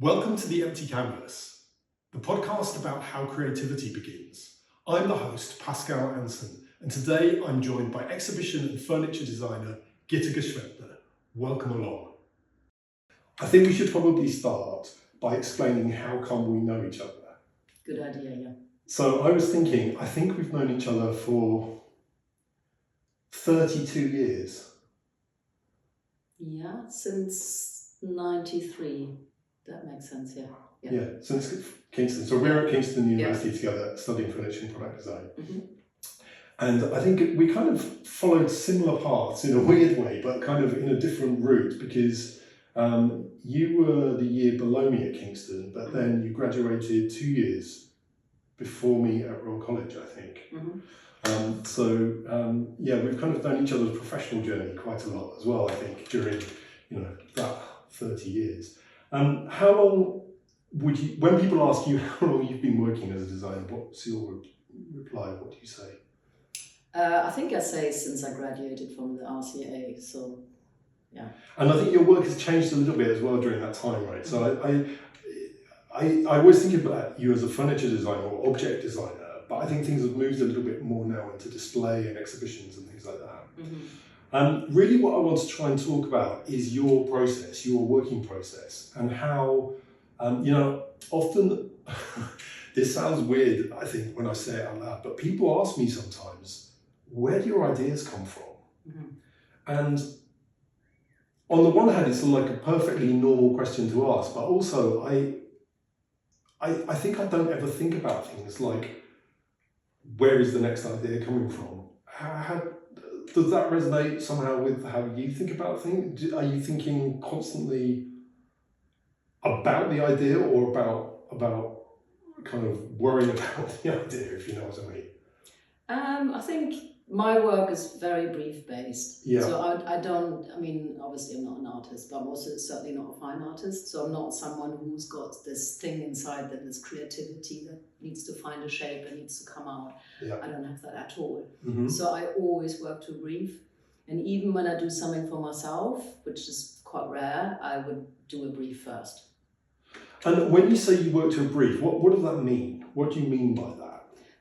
Welcome to The Empty Canvas, the podcast about how creativity begins. I'm the host, Pascal Anson, and today I'm joined by exhibition and furniture designer Gitta Gschwendtner. Welcome along. I think we should probably start by explaining how come we know each other. Good idea, yeah. So I was thinking, I think we've known each other for 32 years. Yeah, since 93. That makes sense, yeah. Yeah, since Kingston. So we're at Kingston University together studying furniture and product design. Mm-hmm. And I think we kind of followed similar paths in a weird way, but kind of in a different route, because you were the year below me at Kingston, but then you graduated 2 years before me at Royal College, I think. Mm-hmm. We've kind of done each other's professional journey quite a lot as well, I think, during that 30 years. How long would you, when people ask you how long you've been working as a designer, what's your reply? What do you say? I think I say since I graduated from the RCA, so yeah. And I think your work has changed a little bit as well during that time, right? So I always think about you as a furniture designer or object designer, but I think things have moved a little bit more now into display and exhibitions and things like that. Mm-hmm. Really what I want to try and talk about is your process, your working process, and how, often, this sounds weird, I think, when I say it out loud, but people ask me sometimes, where do your ideas come from? Mm-hmm. And on the one hand, it's like a perfectly normal question to ask, but also I think I don't ever think about things like, where is the next idea coming from? How does that resonate somehow with how you think about things? Are you thinking constantly about the idea or about kind of worrying about the idea, if you know what I mean? I think my work is very brief based. Yeah. So obviously I'm not an artist, but I'm also certainly not a fine artist. So I'm not someone who's got this thing inside that is creativity that needs to find a shape and needs to come out. Yeah. I don't have that at all. Mm-hmm. So I always work to a brief. And even when I do something for myself, which is quite rare, I would do a brief first. And when you say you work to a brief, what does that mean? What do you mean by that?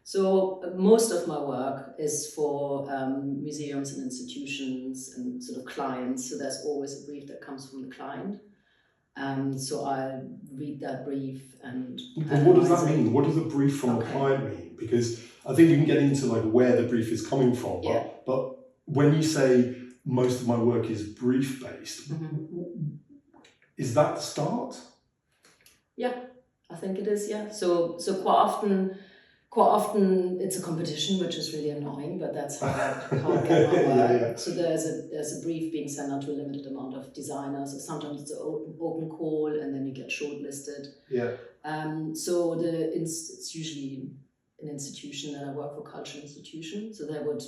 So most of my work is for museums and institutions and sort of clients. So there's always a brief that comes from the client. So I read that brief and what does that mean? What does a brief from a client mean? Because I think we can get into like where the brief is coming from. But when you say most of my work is brief based, is that the start? Yeah, I think it is. Yeah. So quite often it's a competition, which is really annoying, but that's how I get my work. Yeah. So there's a brief being sent out to a limited amount of designers, or sometimes it's an open call and then you get shortlisted. Yeah. So it's usually an institution, and I work for cultural institutions, so they would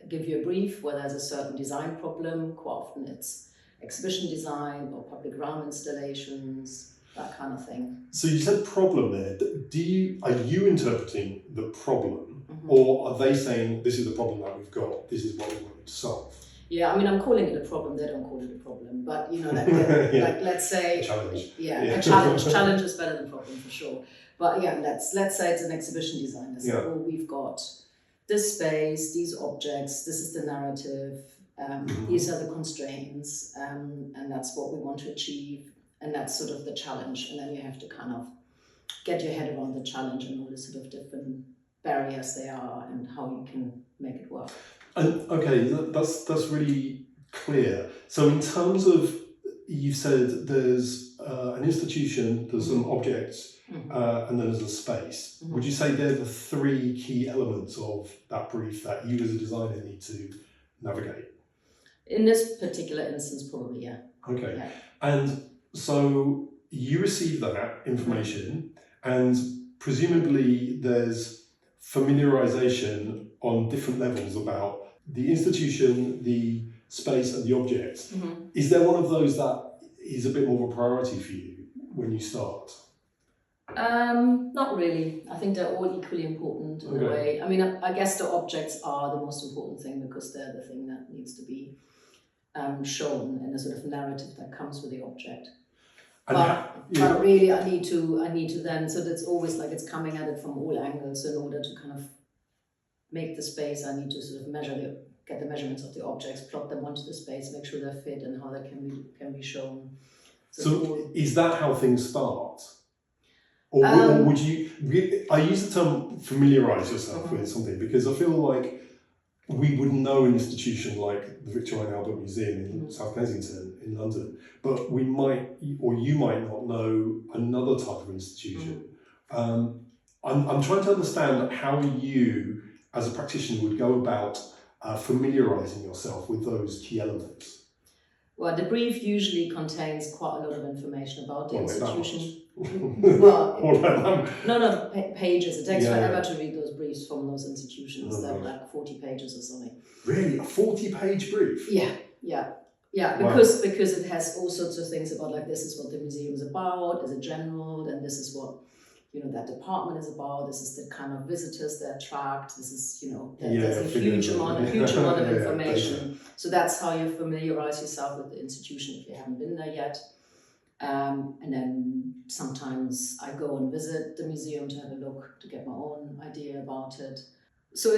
give you a brief where there's a certain design problem. Quite often it's exhibition design or public realm installations, that kind of thing. So you said problem there. Are you interpreting the problem, or are they saying this is the problem that we've got, this is what we want to solve? Yeah, I'm calling it a problem. They don't call it a problem, but like let's say a challenge. A challenge. Challenge is better than problem for sure. But yeah, let's say it's an exhibition designer. So we've got this space, these objects. This is the narrative. These are the constraints, and that's what we want to achieve. And that's sort of the challenge. And then you have to kind of get your head around the challenge and all the sort of different barriers they are and how you can make it work. And okay, that's really clear. So in terms of, you said there's an institution, there's some objects, and then there's a space. Would you say they're the three key elements of that brief that you as a designer need to navigate? In this particular instance, probably, yeah. Okay. Yeah. And so you receive that information, and presumably there's familiarization on different levels about the institution, the space, and the object. Is there one of those that is a bit more of a priority for you when you start? Not really. I think they're all equally important in a way. I guess the objects are the most important thing because they're the thing that needs to be shown in a sort of narrative that comes with the object. But really, I need to then, so that's always like it's coming at it from all angles. So in order to kind of make the space, I need to sort of get the measurements of the objects, plot them onto the space, make sure they fit and how they can be shown. So is that how things start? Or would you, I use the term familiarise yourself with something because I feel like we would know an institution like the Victoria and Albert Museum in South Kensington in London, but we might, or you might not know another type of institution. I'm trying to understand how you, as a practitioner, would go about familiarising yourself with those key elements. Well, the brief usually contains quite a lot of information about the institution. Pages. It takes forever to read those briefs from those institutions. They're like 40 pages or something. Really? A 40-page brief? Yeah. Because it has all sorts of things about, like, this is what the museum is about as a general, and this is what that department is about. This is the kind of visitors they attract. This is there's a huge amount of information. So that's how you familiarize yourself with the institution if you haven't been there yet. And then sometimes I go and visit the museum to have a look, to get my own idea about it. So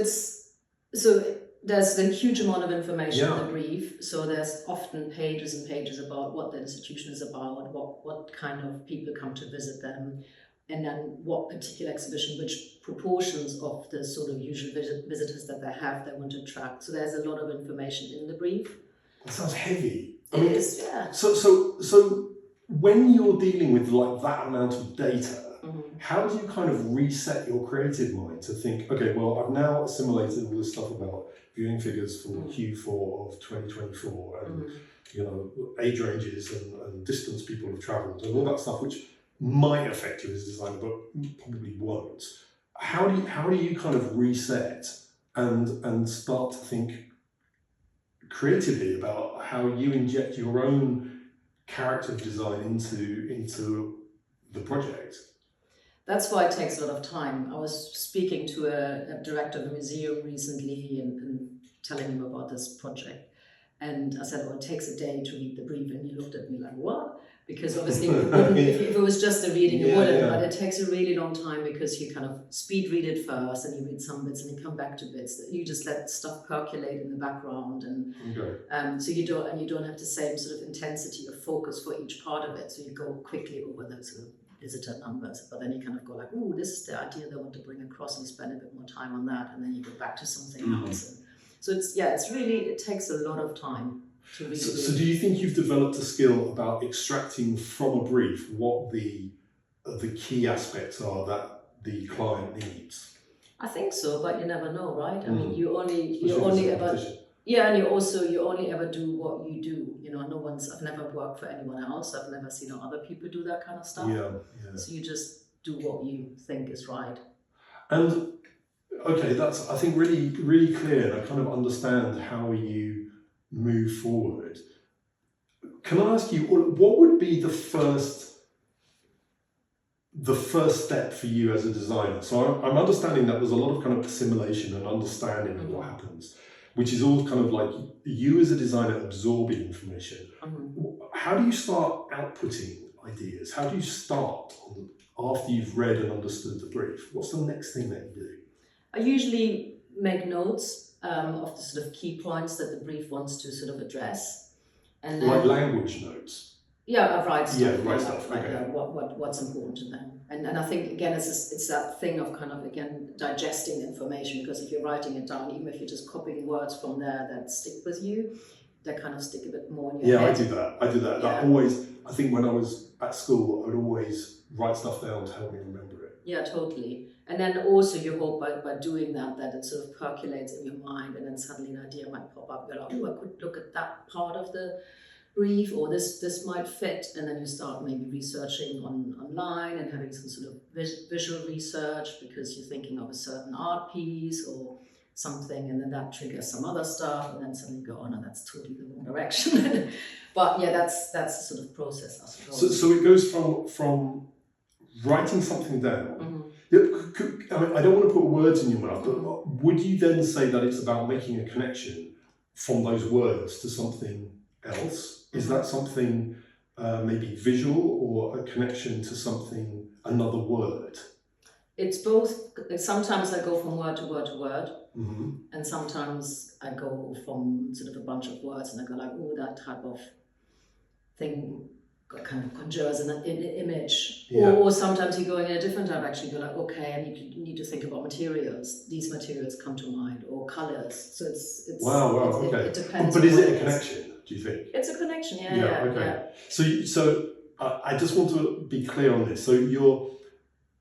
there's a huge amount of information in the brief. So there's often pages and pages about what the institution is about, what kind of people come to visit them, and then what particular exhibition, which proportions of the sort of usual visitors that they want to attract. So there's a lot of information in the brief. That sounds heavy. It is, yeah. So when you're dealing with like that amount of data, how do you kind of reset your creative mind to think, okay, well, I've now assimilated all this stuff about viewing figures for Q4 of 2024 and age ranges and distance people have travelled and all that stuff, which might affect you as a designer, but probably won't. How do you kind of reset and start to think creatively about how you inject your own character design into the project? That's why it takes a lot of time. I was speaking to a director of a museum recently and telling him about this project. And I said, well, it takes a day to read the brief. And he looked at me like, what? Because obviously, if it was just a reading, it wouldn't. But it takes a really long time because you kind of speed read it first, and you read some bits, and you come back to bits. You just let stuff percolate in the background, and so you don't have the same sort of intensity of focus for each part of it. So you go quickly over those sort of visitor numbers, but then you kind of go like, oh, this is the idea they want to bring across, and you spend a bit more time on that, and then you go back to something else. And so it takes a lot of time. So do you think you've developed a skill about extracting from a brief what the key aspects are that the client needs? I think so, but you never know, right? I mean, you only ever do what you do. I've never worked for anyone else. I've never seen other people do that kind of stuff. Yeah. So you just do what you think is right. And okay, that's, I think, really, really clear, and I kind of understand how you move forward. Can I ask you, what would be the first step for you as a designer? So I'm understanding that there's a lot of kind of assimilation and understanding of what happens, which is all kind of like you as a designer absorbing information. How do you start outputting ideas? How do you start after you've read and understood the brief? What's the next thing that you do? I usually make notes of the sort of key points that the brief wants to sort of address, and then, like language notes. Yeah, I write stuff. Yeah, write stuff. Like, okay. What's important to them, and I think again it's that thing of kind of again digesting information, because if you're writing it down, even if you're just copying words from there that stick with you, they kind of stick a bit more in your head. I do that. Yeah. I think when I was at school, I would always write stuff down to help me remember it. Yeah, totally. And then also you hope by doing that it sort of percolates in your mind, and then suddenly an idea might pop up. You're like, oh, I could look at that part of the brief, or this might fit. And then you start maybe researching online and having some sort of visual research because you're thinking of a certain art piece or something, and then that triggers some other stuff, and then suddenly you go, oh no, that's totally the wrong direction. But yeah, that's the sort of process, I suppose. So it goes from writing something down. I mean, I don't want to put words in your mouth, but would you then say that it's about making a connection from those words to something else? Is that something maybe visual or a connection to something, another word? It's both. Sometimes I go from word to word to word, Mm-hmm. and sometimes I go from sort of a bunch of words and I go like, oh, that type of thing kind of conjures an image. Yeah. Or sometimes you go in a different direction. You're like, okay, I need to think about materials. These materials come to mind, or colors. So it's Wow, okay. It depends. But is it a connection, do you think? It's a connection, yeah. Okay. Yeah. So I just want to be clear on this. So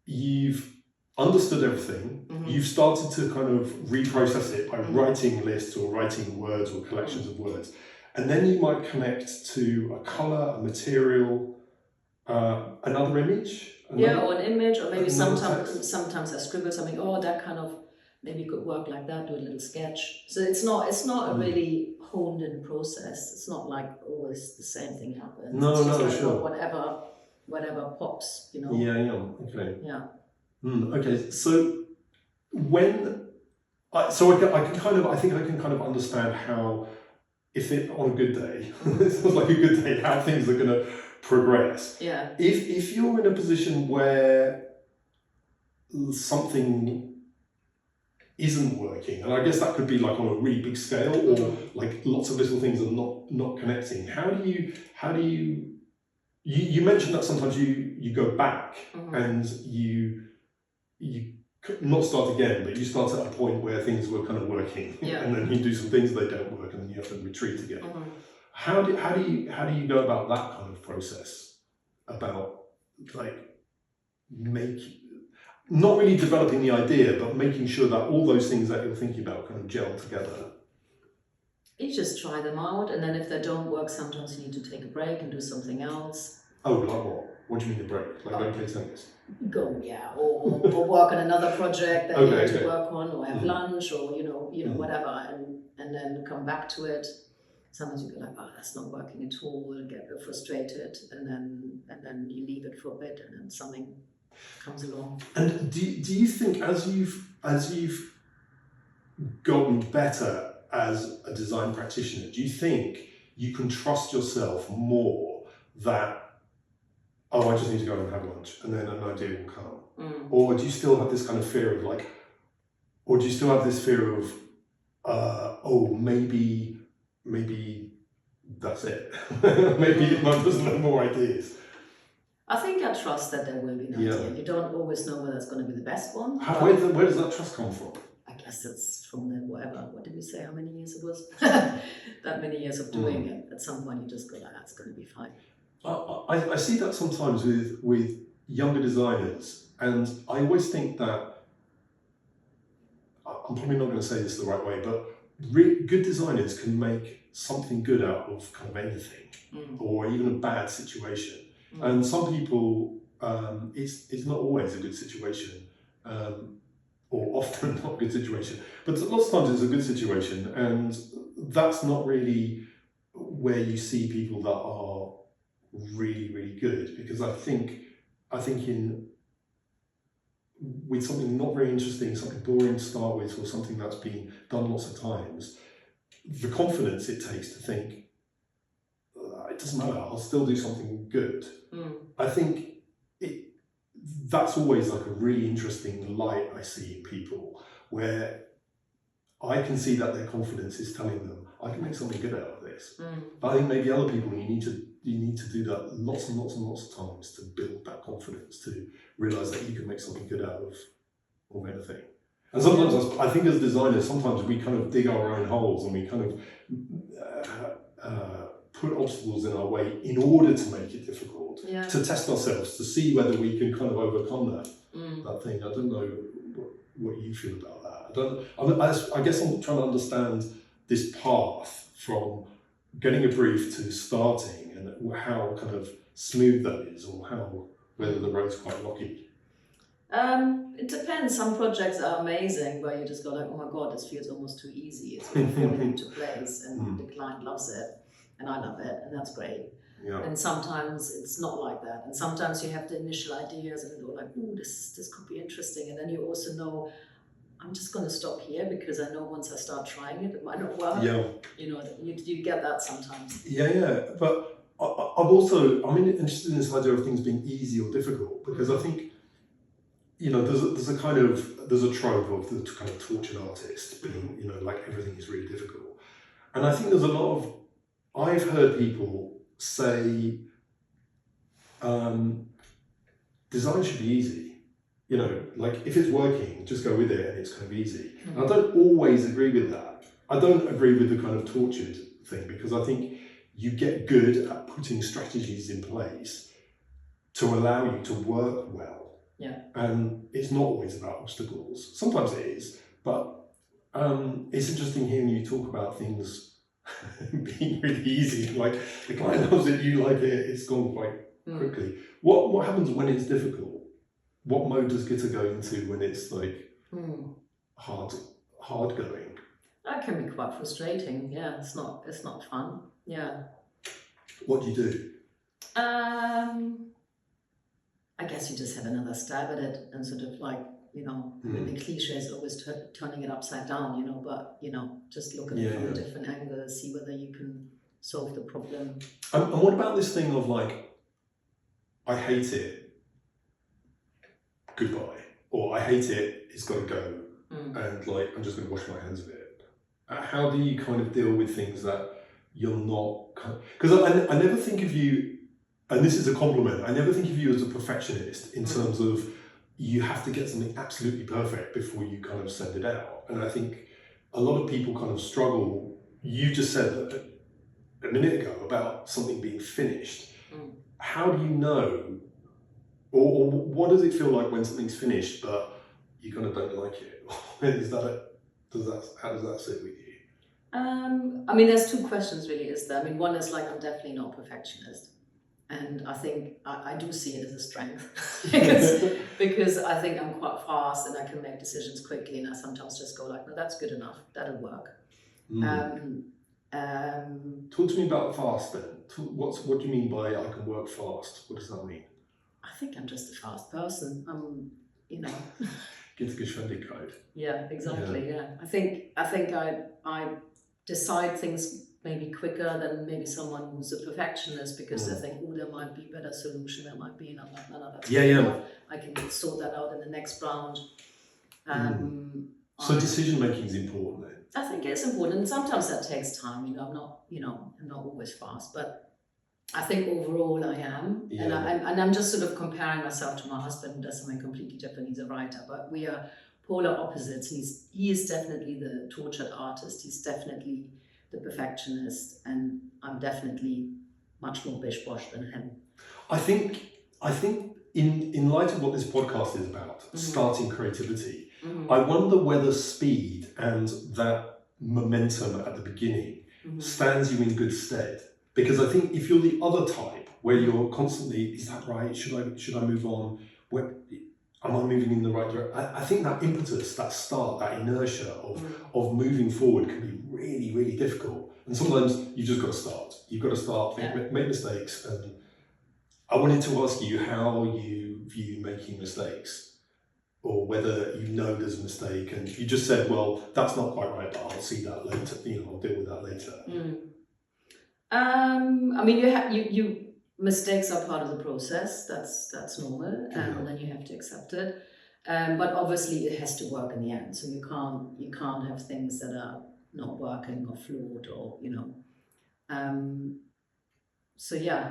you've understood everything. Mm-hmm. You've started to kind of reprocess it by writing lists or writing words or collections of words. And then you might connect to a colour, a material, another image. Or an image, or maybe sometimes I scribble something. Oh, that kind of maybe could work like that. Do a little sketch. So it's not a really honed in process. It's not like always the same thing happens. Sure. Whatever pops, Yeah. Okay. Yeah. Okay. So when I think I can kind of understand how, if it on a good day, it sounds like a good day, how things are going to progress. Yeah. If you're in a position where something isn't working, and I guess that could be like on a really big scale, or like lots of little things are not connecting. How do you mentioned that sometimes you go back and you not start again, but you start at a point where things were kind of working, and then you do some things that don't work, and then you have to retreat again. How do you go about that kind of process? About like not really developing the idea, but making sure that all those things that you're thinking about kind of gel together. You just try them out, and then if they don't work, sometimes you need to take a break and do something else. Oh, like what? What do you mean a break? Like go play tennis? Or work on another project that you need to work on, or have lunch, or whatever, and then come back to it. Sometimes you go like, oh, that's not working at all, get frustrated, and then you leave it for a bit, and then something comes along. And do you think as you've gotten better as a design practitioner, do you think you can trust yourself more that, oh, I just need to go and have lunch, and then an idea will come? Or do you still have this kind of fear of like, or do you still have this fear of, maybe that's it. Maybe one doesn't have more ideas. I think I trust that there will be an idea. You don't always know whether it's going to be the best one. Where does that trust come from? I guess it's from the what did we say, how many years it was? That many years of doing it. At some point you just go like, that's going to be fine. I see that sometimes with younger designers, and I always think that, I'm probably not going to say this the right way, but good designers can make something good out of kind of anything, or even a bad situation. And some people, it's not always a good situation, or often not a good situation, but lots of times it's a good situation, and that's not really where you see people that are really, really good, because I think with something not very interesting, something boring to start with, or something that's been done lots of times, the confidence it takes to think, it doesn't matter, I'll still do something good. I think that's always like a really interesting light I see in people, where I can see that their confidence is telling them, I can make something good out of this. But I think maybe other people, you need to do that lots and lots and lots of times to build that confidence, to realise that you can make something good out of anything. And sometimes I think as designers, sometimes we kind of dig our own holes, and we kind of put obstacles in our way in order to make it difficult, to test ourselves, to see whether we can kind of overcome that thing. I don't know what you feel about that. I guess I'm trying to understand this path from getting a brief to starting, and how kind of smooth that is, or whether the road's quite rocky. It depends. Some projects are amazing, where you just go like, oh my god, this feels almost too easy. It's really falling into place, and the client loves it, and I love it, and that's great. And sometimes it's not like that, and sometimes you have the initial ideas and you go like, ooh, this could be interesting, and then you also know, I'm just going to stop here, because I know once I start trying it might not work. You get that sometimes. But I'm interested in this idea of things being easy or difficult, because I think, there's a trope of the kind of tortured artist being, like everything is really difficult. And I think there's a lot of, I've heard people say, design should be easy. Like if it's working, just go with it and it's kind of easy. And I don't always agree with that. I don't agree with the kind of tortured thing, because I think you get good at putting strategies in place to allow you to work well. Yeah. And it's not always about obstacles. Sometimes it is, but it's interesting hearing you talk about things being really easy. Like the client loves it, you like it, it's gone quite quickly. What happens when it's difficult? What mode does Gitta go into when it's like hard going? That can be quite frustrating. Yeah, it's not fun. Yeah. What do you do? I guess you just have another stab at it and sort of like, the cliche is always turning it upside down, but, just look at it from a different angle, see whether you can solve the problem. And what about this thing of like, I hate it, goodbye, or I hate it, it's got to go, and like, I'm just going to wash my hands of it. How do you kind of deal with things that you're not, because I never think of you, and this is a compliment, I never think of you as a perfectionist in terms of you have to get something absolutely perfect before you kind of send it out. And I think a lot of people kind of struggle. You just said a minute ago about something being finished. How do you know, or what does it feel like when something's finished but you kind of don't like it? How does that sit with you? There's two questions really, is there? One is like, I'm definitely not a perfectionist. And I think I do see it as a strength because I think I'm quite fast and I can make decisions quickly, and I sometimes just go like, no, that's good enough, that'll work. Talk to me about fast then. What do you mean by I can work fast? What does that mean? I think I'm just a fast person. Gitta Gschwendtner. Yeah, exactly. Yeah. I think I decide things maybe quicker than maybe someone who's a perfectionist, because they think, there might be a better solution, there might be another. I can sort that out in the next round. So decision making is important then? I think it's important, and sometimes that takes time. I'm not always fast, but I think overall I am. And I'm just sort of comparing myself to my husband, who does something completely different. He's a writer, but we are polar opposites. He is definitely the tortured artist. He's definitely the perfectionist, and I'm definitely much more bish-bosh than him. I think in light of what this podcast is about, starting creativity, I wonder whether speed and that momentum at the beginning stands you in good stead. Because I think if you're the other type, where you're constantly, is that right? Should I move on? Am I moving in the right direction? I think that impetus, that start, that inertia of moving forward can be really, really difficult. And sometimes you've just got to start. You've got to start, make mistakes. And I wanted to ask you how you view making mistakes, or whether there's a mistake. And you just said, well, that's not quite right, but I'll see that later. I'll deal with that later. Mistakes are part of the process. That's normal, and then you have to accept it. But obviously, it has to work in the end. So you can't have things that are not working or flawed, or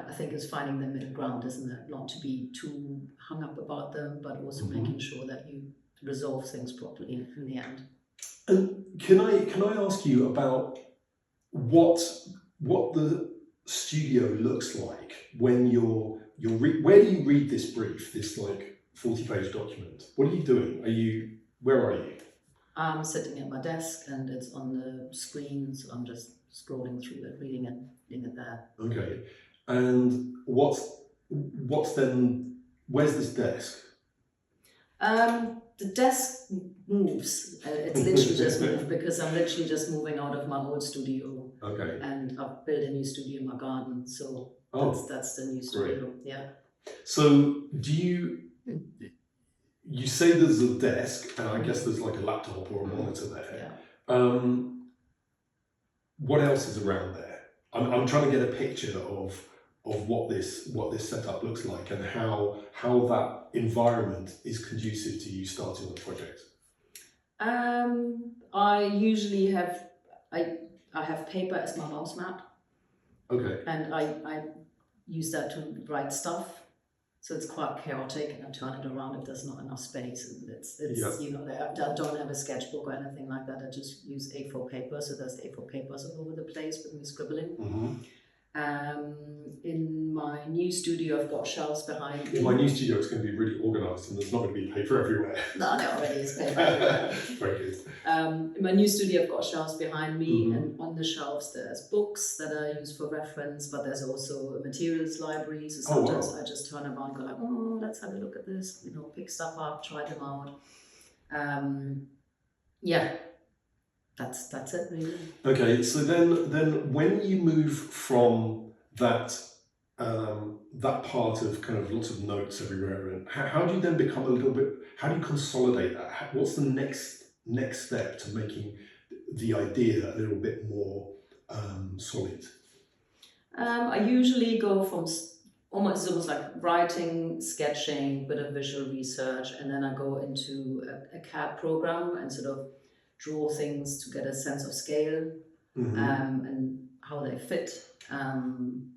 I think it's finding the middle ground, isn't it? Not to be too hung up about them, but also making sure that you resolve things properly in the end. And can I ask you about what the studio looks like when where do you read this brief, this like 40-page document? What are you doing? Where are you? I'm sitting at my desk and it's on the screen, so I'm just scrolling through it, reading it there. Okay. And what's then, where's this desk? The desk moves. It's literally just moved because I'm literally just moving out of my old studio. Okay. And I've built a new studio in my garden, so that's the new studio. Great. Yeah. So do you say there's a desk, and I guess there's like a laptop or a monitor there. Yeah. What else is around there? I'm trying to get a picture of what this setup looks like, and how that environment is conducive to you starting the project? I usually have I have paper as my mouse mat. Okay. And I use that to write stuff. So it's quite chaotic, and I turn it around if there's not enough space. And it's you know, I don't have a sketchbook or anything like that. I just use A4 paper, so there's A4 papers all over the place with me scribbling. Mm-hmm. In my new studio, I've got shelves behind me. In my new studio, it's going to be really organised, and there's not going to be paper everywhere. No, there already is paper everywhere. Very good. In my new studio, I've got shelves behind me, Mm-hmm. and on the shelves there's books that I use for reference, but there's also a materials library. So sometimes I just turn around and go like, oh, let's have a look at this, you know, pick stuff up, try them out. Yeah, that's it really. Okay, so then when you move from that that part of kind of lots of notes everywhere, and how do you then become a little bit? How do you consolidate that? What's the next step to making the idea a little bit more solid? I usually go from almost like writing, sketching, bit of visual research, and then I go into a CAD program and sort of draw things to get a sense of scale. Mm-hmm. And how they fit.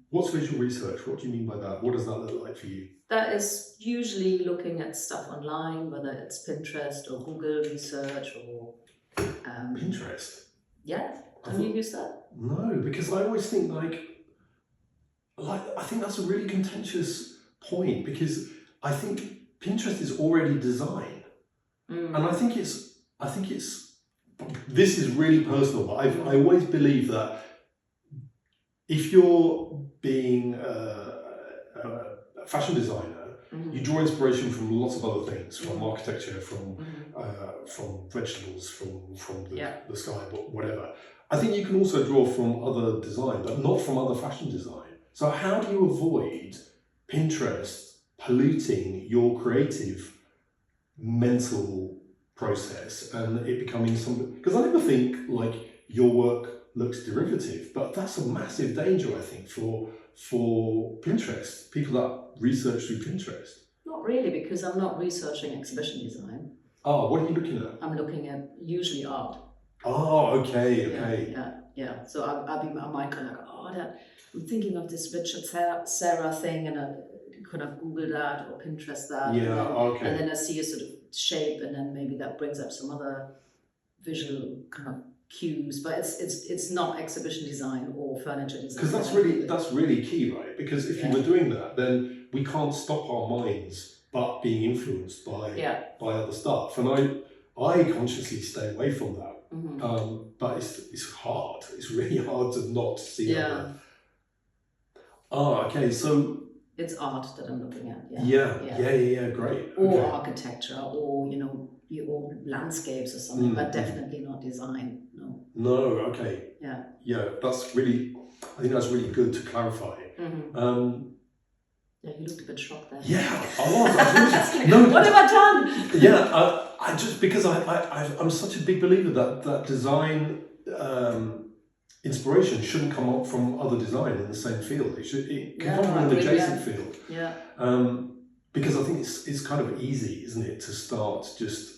What's visual research? What do you mean by that? What does that look like for you? That is usually looking at stuff online, whether it's Pinterest or Google research or... Pinterest? Yeah? Have you used that? No, because I always think like I think that's a really contentious point, because I think Pinterest is already design. And I think it's this is really personal, but I always believe that if you're being a fashion designer, you draw inspiration from lots of other things, from architecture, from vegetables, from the sky, but whatever. I think you can also draw from other design, but not from other fashion design. So how do you avoid Pinterest polluting your creative mental process and it becoming something? Because I never think like your work looks derivative, but that's a massive danger, I think, for Pinterest, people that research through Pinterest. Not really, because I'm not researching exhibition design. Oh, what are you looking at? I'm looking at usually art. Oh, okay. Yeah. So I might kind of go, I'm thinking of this Richard Serra thing, and I kind of Google that or Pinterest that. Yeah, okay. And then I see a sort of shape, and then maybe that brings up some other visual kind of cues. But it's not exhibition design or furniture design. Because that's really key, right? Because if you were doing that, then we can't stop our minds but being influenced by other stuff. And I consciously stay away from that. Mm-hmm. But it's hard. It's really hard to not see other. Okay, so it's art that I'm looking at. Yeah, great. Or architecture, or or landscapes or something, but definitely not design. No. Okay. Yeah. That's really. I think that's really good to clarify. Mm-hmm. Yeah, you looked a bit shocked there. Yeah, I was. No, what have I done? Yeah, I just because I'm such a big believer that design. Inspiration shouldn't come up from other design in the same field. It can come from an adjacent field. Yeah. Because I think it's kind of easy, isn't it, to start just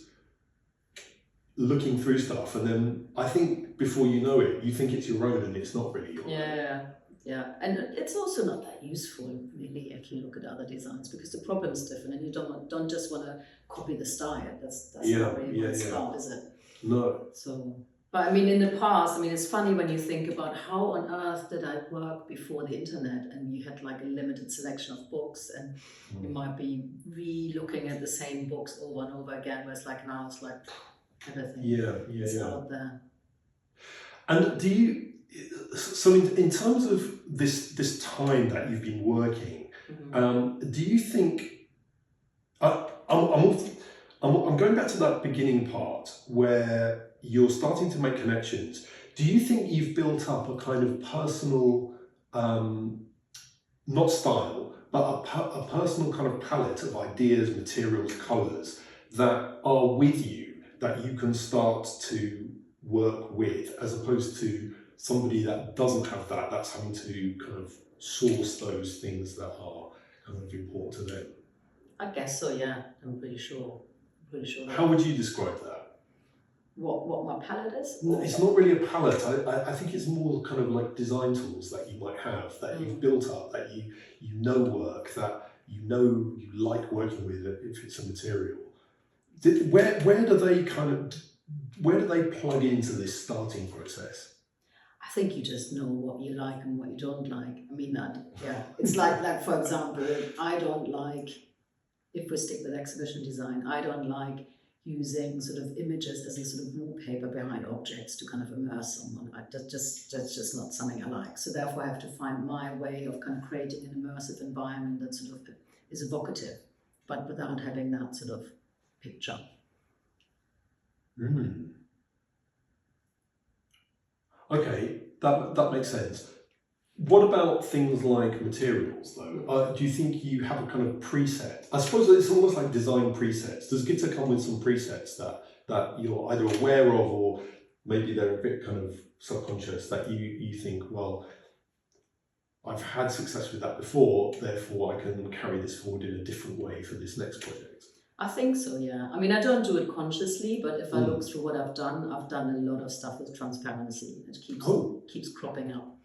looking through stuff, and then I think before you know it, you think it's your own, and it's not really your own. Yeah, and it's also not that useful really if you look at other designs, because the problem is different, and you don't just want to copy the style. That's not really what it's about, is it? No. So. But I mean, in the past, it's funny when you think about how on earth did I work before the internet, and you had like a limited selection of books, and you might be re-looking at the same books over and over again, whereas like now it's like everything is out there. And do you, so in terms of this time that you've been working, do you think, I'm going back to that beginning part where you're starting to make connections. Do you think you've built up a kind of personal, not style, but a personal kind of palette of ideas, materials, colours that are with you, that you can start to work with, as opposed to somebody that doesn't have that, that's having to kind of source those things that are kind of important to them? I guess so, yeah. I'm pretty sure. How would you describe that? What my palette is? It's not really a palette. I think it's more kind of like design tools that you might have, that you've built up, that you know work, that you know you like working with if it's a material. Where do they plug into this starting process? I think you just know what you like and what you don't like. I mean, it's like for example, I don't like, if we stick with exhibition design, I don't like using sort of images as a sort of wallpaper behind objects to kind of immerse someone. That's just not something I like. So therefore I have to find my way of kind of creating an immersive environment that sort of is evocative, but without having that sort of picture. Okay, that makes sense. What about things like materials, though? Do you think you have a kind of preset? I suppose it's almost like design presets. Does Gitta come with some presets that you're either aware of, or maybe they're a bit kind of subconscious, that you think, well, I've had success with that before, therefore I can carry this forward in a different way for this next project? I think so, yeah. I mean, I don't do it consciously, but if I look through what I've done a lot of stuff with transparency. It keeps cropping up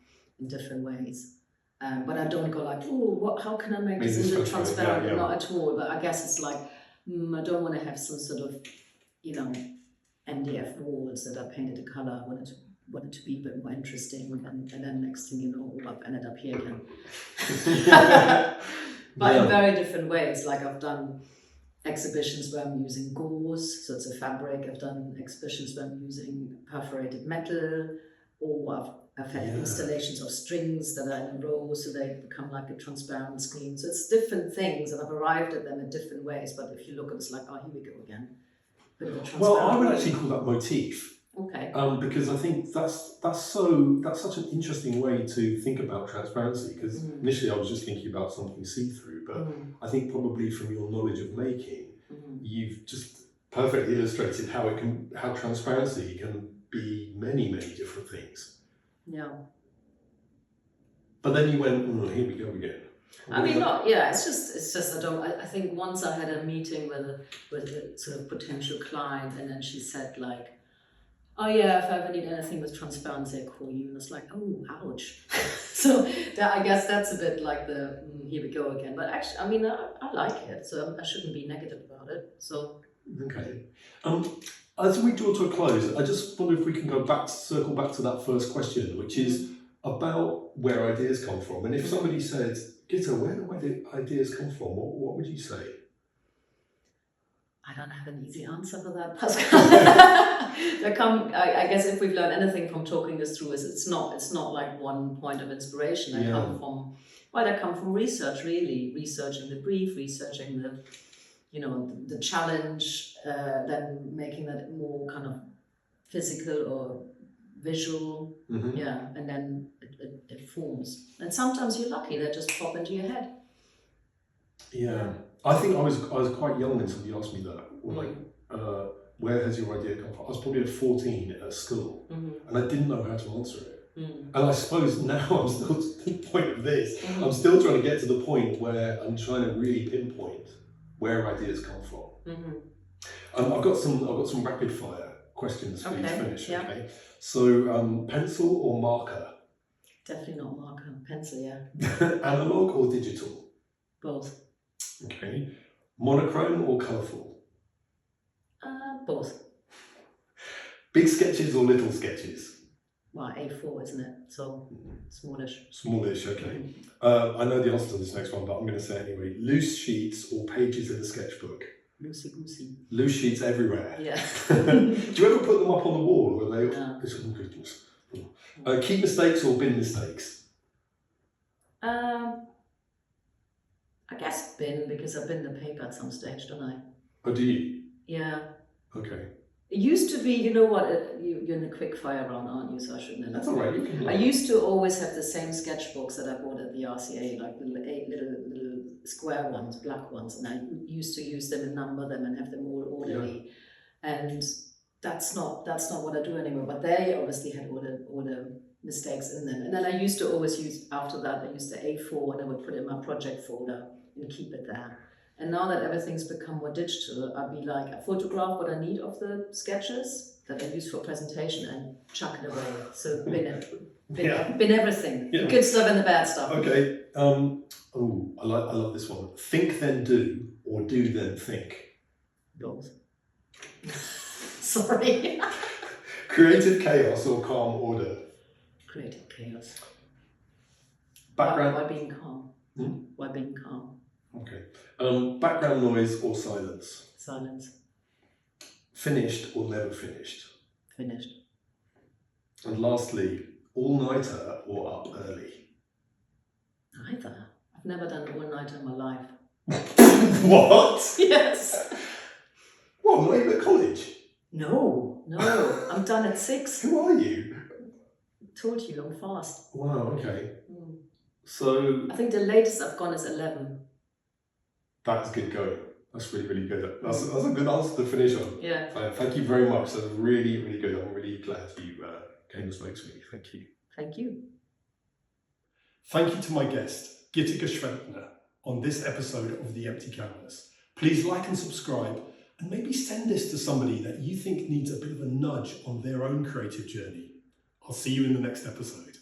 in different ways. But I don't go like, oh, how can I make this into transparent? Yeah. Not at all. But I guess it's like, I don't want to have some sort of, MDF walls that are painted a colour. I wanted to be a bit more interesting, and then next thing you know, I've ended up here again. But in very different ways. Like I've done exhibitions where I'm using gauze, so it's a fabric. I've done exhibitions where I'm using perforated metal, or I've had installations of strings that are in a row, so they become like a transparent screen. So it's different things, and I've arrived at them in different ways. But if you look at it, it's like, oh, here we go again. Well, I would actually call that motif. Okay. Because I think that's such an interesting way to think about transparency. Because initially I was just thinking about something see-through, but I think probably from your knowledge of making, you've just perfectly illustrated how transparency can be many, many different things. Yeah. But then you went, here we go again. It's just I think once I had a meeting with a sort of potential client, and then she said like, oh yeah, if I ever need anything with transparency, I call you. And it's like, oh, ouch. So I guess that's a bit like the, here we go again. But actually, I mean, I like it, so I shouldn't be negative about it. So. Okay. As we draw to a close, I just wonder if we can circle back to that first question, which is about where ideas come from. And if somebody said, Gitta, where do ideas come from? What would you say? I don't have an easy answer for that, Pascal. I guess if we've learned anything from talking this through, is it's not like one point of inspiration. They come from research, really, researching the brief, researching the challenge, then making that more kind of physical or visual, and then it forms. And sometimes you're lucky; they just pop into your head. Yeah. I think I was quite young when somebody asked me that, where has your idea come from? I was probably at 14 at school, and I didn't know how to answer it. And I suppose now I'm still to the point of this. I'm still trying to get to the point where I'm trying to really pinpoint where ideas come from. I've got some rapid fire questions for you to finish. Yeah. Okay. So pencil or marker? Definitely not marker. Pencil, yeah. Analog or digital? Both. Okay. Monochrome or colourful? Both. Big sketches or little sketches? Well, A4, isn't it? So smallish. Smallish, okay. I know the answer to this next one, but I'm going to say it anyway. Loose sheets or pages in a sketchbook? Loosey-goosey. Loose sheets everywhere. Yeah. Do you ever put them up on the wall, or are they? Keep mistakes or bin mistakes? I guess bin, because I've been the paper at some stage, don't I? Oh, do you? Yeah. Okay. It used to be, you know what, you're in a quick fire round, aren't you? So I shouldn't have. That's all right. You can. I used to always have the same sketchbooks that I bought at the RCA, like the little square ones, black ones, and I used to use them and number them and have them all orderly. Yeah. And that's not what I do anymore. But they obviously had all the mistakes in them. And then I used to always use, after that, I used the A4 and I would put it in my project folder and keep it there. And now that everything's become more digital, I'd be like, I photograph what I need of the sketches that I use for presentation and chuck it away. So bin everything. Yeah. The good stuff and the bad stuff. Okay. I love this one. Think then do, or do then think. Both. Sorry. Creative chaos or calm order. Creative chaos. Background. Why being calm? Why being calm? Okay. Background noise or silence. Silence. Finished or never finished. Finished. And lastly, all-nighter or up early. Neither. I've never done an all-nighter in my life. What? Yes. What, not even at college? No. I'm done at 6. Who are you? Told you, I'm fast. Wow, okay. So... I think the latest I've gone is 11. That's good going. That's really, really good. That's a good answer to finish on. Yeah. Thank you very much. That's really, really good. I'm really glad you came and spoke to me. Thank you. Thank you. Thank you to my guest, Gitta Gschwendtner, on this episode of The Empty Canvas. Please like and subscribe, and maybe send this to somebody that you think needs a bit of a nudge on their own creative journey. I'll see you in the next episode.